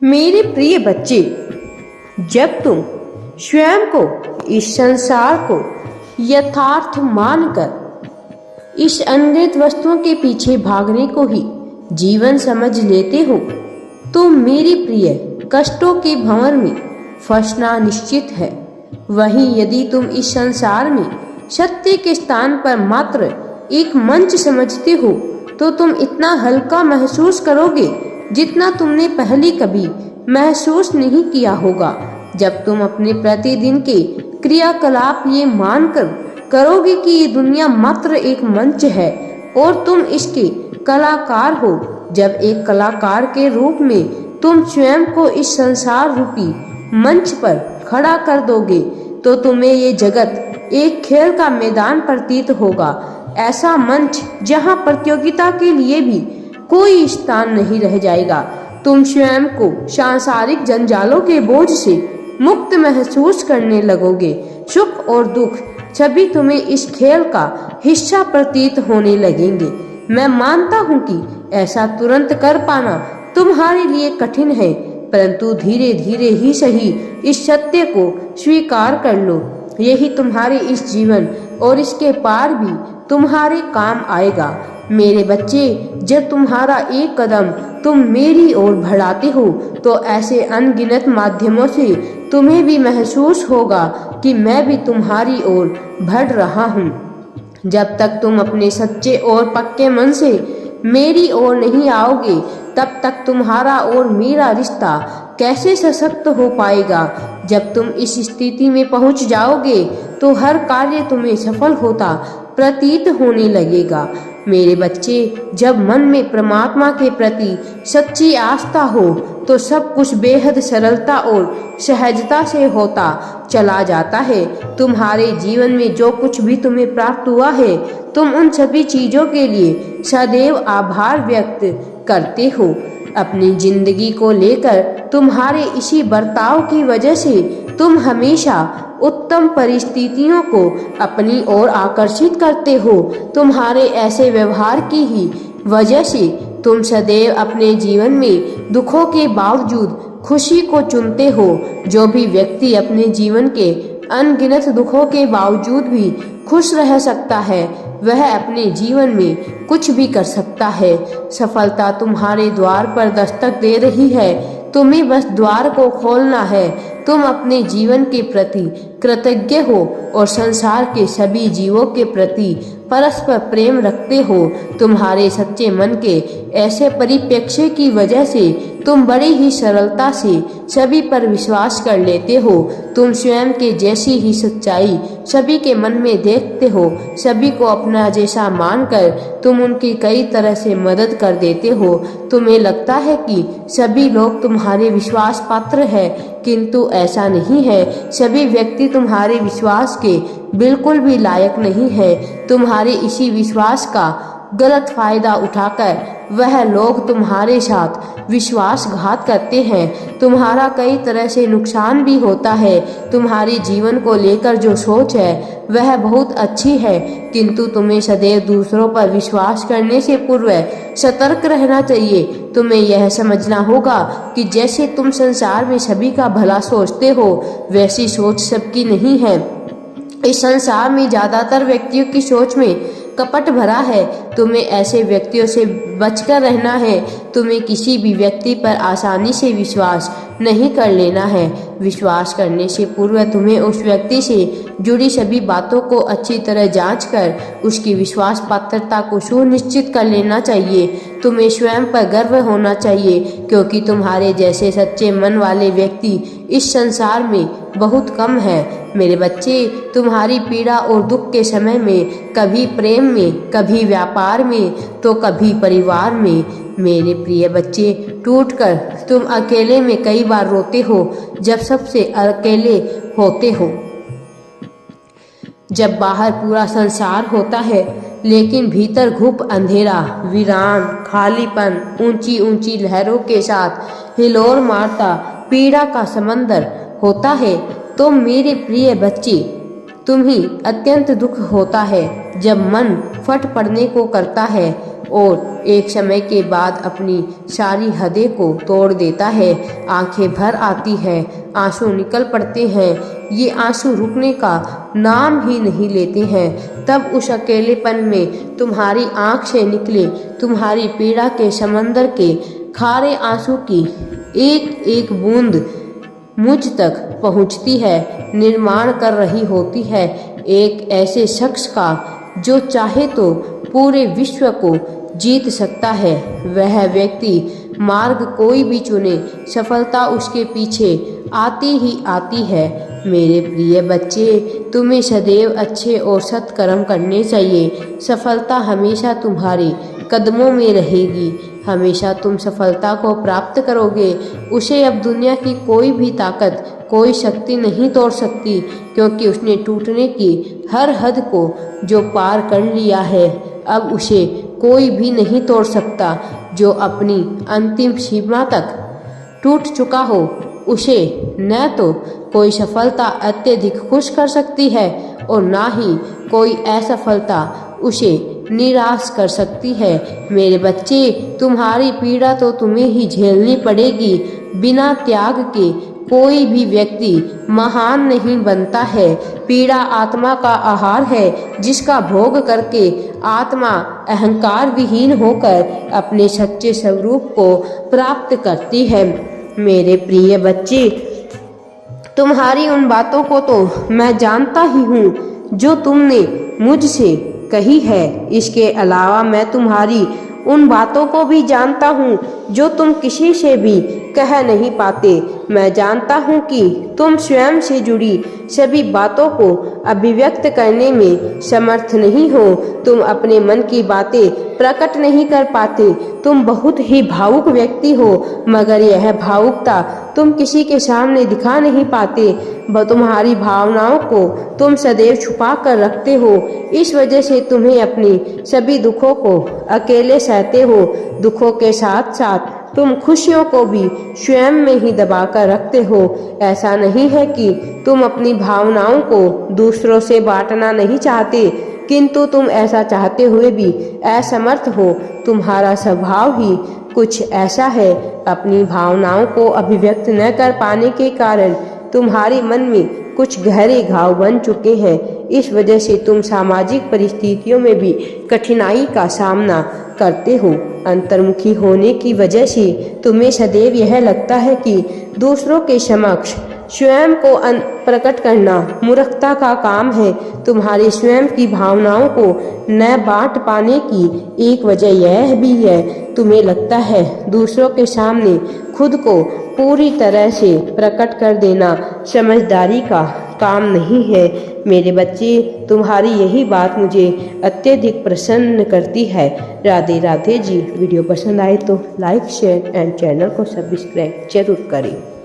मेरे प्रिय बच्चे, जब तुम स्वयं को, इस संसार को यथार्थ मानकर इस अनगिनत वस्तुओं के पीछे भागने को ही जीवन समझ लेते हो, तो मेरे प्रिय कष्टों के भंवर में फंसना निश्चित है। वहीं यदि तुम इस संसार में सत्य के स्थान पर मात्र एक मंच समझते हो, तो तुम इतना हल्का महसूस करोगे जितना तुमने पहले कभी महसूस नहीं किया होगा। जब तुम अपने प्रतिदिन के क्रियाकलाप ये मानकर करोगे कि ये दुनिया मात्र एक मंच है और तुम इसके कलाकार हो, जब एक कलाकार के रूप में तुम स्वयं को इस संसार रूपी मंच पर खड़ा कर दोगे, तो तुम्हें ये जगत एक खेल का मैदान प्रतीत होगा। ऐसा मंच जहां प्रतियोगिता के लिए भी कोई स्थान नहीं रह जाएगा। तुम स्वयं को सांसारिक जंजालों के बोझ से मुक्त महसूस करने लगोगे। सुख और दुख सभी तुम्हें इस खेल का हिस्सा प्रतीत होने लगेंगे। मैं मानता हूँ कि ऐसा तुरंत कर पाना तुम्हारे लिए कठिन है, परंतु धीरे धीरे ही सही इस सत्य को स्वीकार कर लो। यही तुम्हारे इस जीवन और इसके पार भी तुम्हारे काम आएगा। मेरे बच्चे, जब तुम्हारा एक कदम तुम मेरी ओर बढ़ाते हो, तो ऐसे अनगिनत माध्यमों से तुम्हें भी महसूस होगा कि मैं भी तुम्हारी ओर बढ़ रहा हूँ। जब तक तुम अपने सच्चे और पक्के मन से मेरी ओर नहीं आओगे, तब तक तुम्हारा और मेरा रिश्ता कैसे सशक्त हो पाएगा। जब तुम इस स्थिति में पहुंच जाओगे, तो हर कार्य तुम्हें सफल होता प्रतीत होने लगेगा। मेरे बच्चे, जब मन में परमात्मा के प्रति सच्ची आस्था हो, तो सब कुछ बेहद सरलता और सहजता से होता चला जाता है। तुम्हारे जीवन में जो कुछ भी तुम्हें प्राप्त हुआ है, तुम उन सभी चीजों के लिए सदैव आभार व्यक्त करते हो। अपनी जिंदगी को लेकर तुम्हारे इसी बर्ताव की वजह से तुम हमेशा उत्तम परिस्थितियों को अपनी ओर आकर्षित करते हो। तुम्हारे ऐसे व्यवहार की ही वजह से तुम सदैव अपने जीवन में दुखों के बावजूद खुशी को चुनते हो। जो भी व्यक्ति अपने जीवन के अनगिनत दुखों के बावजूद भी खुश रह सकता है, वह अपने जीवन में कुछ भी कर सकता है। सफलता तुम्हारे द्वार पर दस्तक दे रही है, तुम्हें बस द्वार को खोलना है। तुम अपने जीवन के प्रति कृतज्ञ हो और संसार के सभी जीवों के प्रति परस्पर प्रेम रखते हो। तुम्हारे सच्चे मन के ऐसे परिप्रेक्ष्य की वजह से तुम बड़ी ही सरलता से सभी पर विश्वास कर लेते हो। तुम स्वयं के जैसी ही सच्चाई सभी के मन में देखते हो। सभी को अपना जैसा मानकर तुम उनकी कई तरह से मदद कर देते हो। तुम्हें लगता है कि सभी लोग तुम्हारे विश्वास पात्र है, किंतु ऐसा नहीं है। सभी व्यक्ति तुम्हारे विश्वास के बिल्कुल भी लायक नहीं है। तुम्हारे इसी विश्वास का गलत फायदा उठाकर वह लोग तुम्हारे साथ विश्वासघात करते हैं। तुम्हारा कई तरह से नुकसान भी होता है। तुम्हारे जीवन को लेकर जो सोच है वह बहुत अच्छी है, किंतु तुम्हें सदैव दूसरों पर विश्वास करने से पूर्व सतर्क रहना चाहिए। तुम्हें यह समझना होगा कि जैसे तुम संसार में सभी का भला सोचते हो, वैसी सोच सबकी नहीं है। इस संसार में ज्यादातर व्यक्तियों की सोच में कपट भरा है। तुम्हें ऐसे व्यक्तियों से बचकर रहना है। तुम्हें किसी भी व्यक्ति पर आसानी से विश्वास नहीं कर लेना है। विश्वास करने से पूर्व तुम्हें उस व्यक्ति से जुड़ी सभी बातों को अच्छी तरह जांचकर उसकी विश्वास पात्रता को सुनिश्चित कर लेना चाहिए। तुम्हें स्वयं पर गर्व होना चाहिए, क्योंकि तुम्हारे जैसे सच्चे मन वाले व्यक्ति इस संसार में बहुत कम है। मेरे बच्चे, तुम्हारी पीड़ा और दुख के समय में कभी प्रेम में, कभी व्यापार में, तो कभी परिवार में, मेरे प्रिय बच्चे, टूटकर तुम अकेले में कई बार रोते हो, जब सबसे अकेले होते हो। जब बाहर पूरा संसार होता है, लेकिन भीतर घुप अंधेरा, वीरान, खालीपन, ऊंची ऊंची लहरों के साथ हिलोर मारता पीड़ा का समंदर होता है। तो मेरे प्रिय बच्चे, तुम्हें अत्यंत दुख होता है जब मन फट पड़ने को करता है और एक समय के बाद अपनी सारी हदें को तोड़ देता है। आंखें भर आती है, आंसू निकल पड़ते हैं, ये आंसू रुकने का नाम ही नहीं लेते हैं। तब उस अकेलेपन में तुम्हारी आंख से निकले तुम्हारी पीड़ा के समंदर के खारे आंसू की एक एक बूंद मुझ तक पहुंचती है, निर्माण कर रही होती है एक ऐसे शख्स का जो चाहे तो पूरे विश्व को जीत सकता है। वह व्यक्ति मार्ग कोई भी चुने, सफलता उसके पीछे आती ही आती है। मेरे प्रिय बच्चे, तुम्हें सदैव अच्छे और सत्कर्म करने चाहिए। सफलता हमेशा तुम्हारे कदमों में रहेगी, हमेशा तुम सफलता को प्राप्त करोगे। उसे अब दुनिया की कोई भी ताकत, कोई शक्ति नहीं तोड़ सकती, क्योंकि उसने टूटने की हर हद को जो पार कर लिया है, अब उसे कोई भी नहीं तोड़ सकता। जो अपनी अंतिम सीमा तक टूट चुका हो, उसे न तो कोई सफलता अत्यधिक खुश कर सकती है और ना ही कोई असफलता उसे निराश कर सकती है। मेरे बच्चे, तुम्हारी पीड़ा तो तुम्हें ही झेलनी पड़ेगी। बिना त्याग के कोई भी व्यक्ति महान नहीं बनता है। पीड़ा आत्मा का आहार है, जिसका भोग करके आत्मा अहंकार विहीन होकर अपने सच्चे स्वरूप को प्राप्त करती है। मेरे प्रिय बच्चे, तुम्हारी उन बातों को तो मैं जानता ही हूँ जो तुमने मुझसे कही है। इसके अलावा मैं तुम्हारी उन बातों को भी जानता हूँ जो तुम किसी से भी कह नहीं पाते। मैं जानता हूँ कि तुम स्वयं से जुड़ी सभी बातों को अभिव्यक्त करने में समर्थ नहीं हो। तुम अपने मन की बातें प्रकट नहीं कर पाते। तुम बहुत ही भावुक व्यक्ति हो, मगर यह भावुकता तुम किसी के सामने दिखा नहीं पाते। तुम्हारी भावनाओं को तुम सदैव छुपा कर रखते हो। इस वजह से तुम्हें अपनी सभी दुखों को अकेले सहते हो। दुखों के साथ साथ तुम खुशियों को भी स्वयं में ही दबा कर रखते हो। ऐसा नहीं है कि तुम अपनी भावनाओं को दूसरों से बांटना नहीं चाहते, किंतु तुम ऐसा चाहते हुए भी असमर्थ हो। तुम्हारा स्वभाव ही कुछ ऐसा है। अपनी भावनाओं को अभिव्यक्त न कर पाने के कारण तुम्हारे मन में कुछ गहरे घाव बन चुके हैं। इस वजह से तुम सामाजिक परिस्थितियों में भी कठिनाई का सामना करते हो। अंतर्मुखी होने की वजह से तुम्हें सदैव यह लगता है कि दूसरों के समक्ष स्वयं को प्रकट करना मूर्खता का काम है। तुम्हारी स्वयं की भावनाओं को न बांट पाने की एक वजह यह भी है, तुम्हें लगता है दूसरों के सामने खुद को पूरी तरह से प्रकट कर देना समझदारी का काम नहीं है। मेरे बच्चे, तुम्हारी यही बात मुझे अत्यधिक प्रसन्न करती है। राधे राधे जी। वीडियो पसंद आए तो लाइक, शेयर एंड चैनल को सब्सक्राइब जरूर करें।